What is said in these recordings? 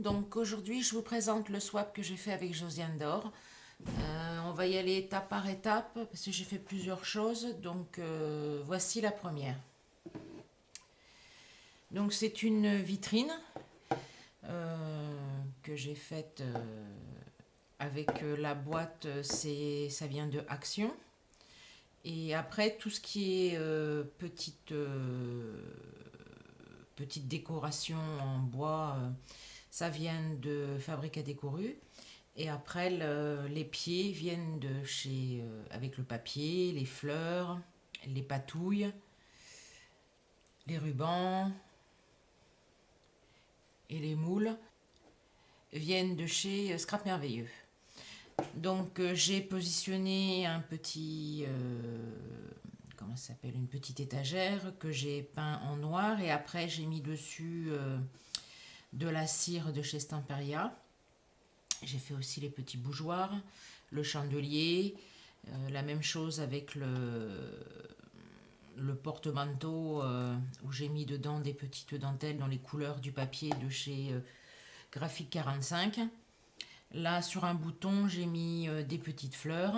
donc aujourd'hui je vous présente le swap que j'ai fait avec Josiane d'Or. On va y aller étape par étape parce que j'ai fait plusieurs choses, donc voici la première. Donc c'est une vitrine que j'ai faite avec la boîte, ça vient de Action. Et après tout ce qui est petite décoration en bois, ça vient de Fabrique à décoru. Et après, les pieds viennent de chez, avec le papier, les fleurs, les patouilles, les rubans et les moules viennent de chez Scrap Merveilleux. Donc j'ai positionné un petit, comment ça s'appelle, une petite étagère que j'ai peint en noir et après j'ai mis dessus de la cire de chez Stamperia. J'ai fait aussi les petits bougeoirs, le chandelier, la même chose avec le porte-manteau où j'ai mis dedans des petites dentelles dans les couleurs du papier de chez Graphique 45. Là, sur un bouton, j'ai mis des petites fleurs.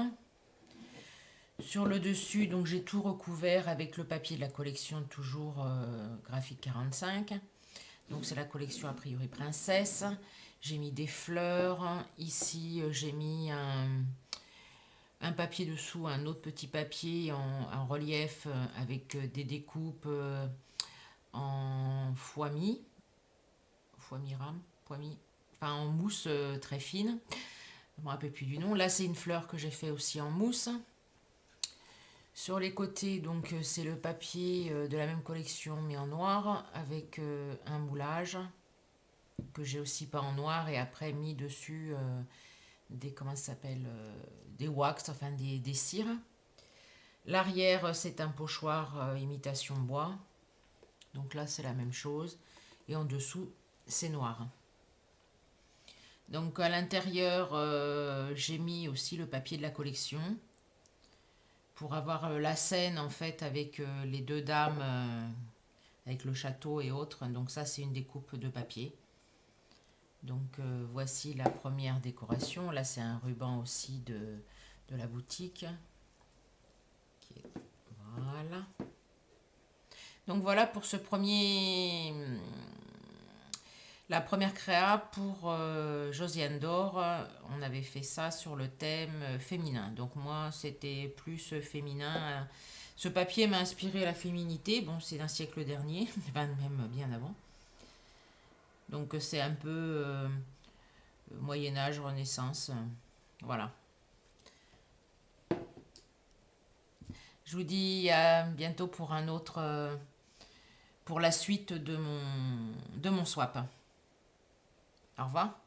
Sur le dessus, donc j'ai tout recouvert avec le papier de la collection, toujours Graphique 45. Donc c'est la collection a priori princesse. J'ai mis des fleurs. Ici, j'ai mis un papier dessous, un autre petit papier en relief avec des découpes en foie-mi, rame, foie-mi, enfin en mousse très fine. Je ne me rappelle plus du nom. Là, c'est une fleur que j'ai fait aussi en mousse. Sur les côtés, donc c'est le papier de la même collection mais en noir avec un moulage que j'ai aussi peint en noir et après mis dessus des, comment ça s'appelle, des wax, enfin des cires. L'arrière, c'est un pochoir imitation bois. Donc là, c'est la même chose. Et en dessous, c'est noir. Donc à l'intérieur, j'ai mis aussi le papier de la collection pour avoir la scène en fait avec les deux dames, avec le château et autres. Donc ça, c'est une découpe de papier. Donc voici la première décoration. Là, c'est un ruban aussi de la boutique. Voilà. Donc voilà pour ce premier, la première créa pour Josiane d'Or. On avait fait ça sur le thème féminin. Donc moi, c'était plus féminin. Ce papier m'a inspiré la féminité. Bon, c'est d'un siècle dernier, même bien avant. Donc c'est un peu Moyen Âge, Renaissance. Voilà. Je vous dis à bientôt pour un autre, pour la suite de mon swap. Au revoir.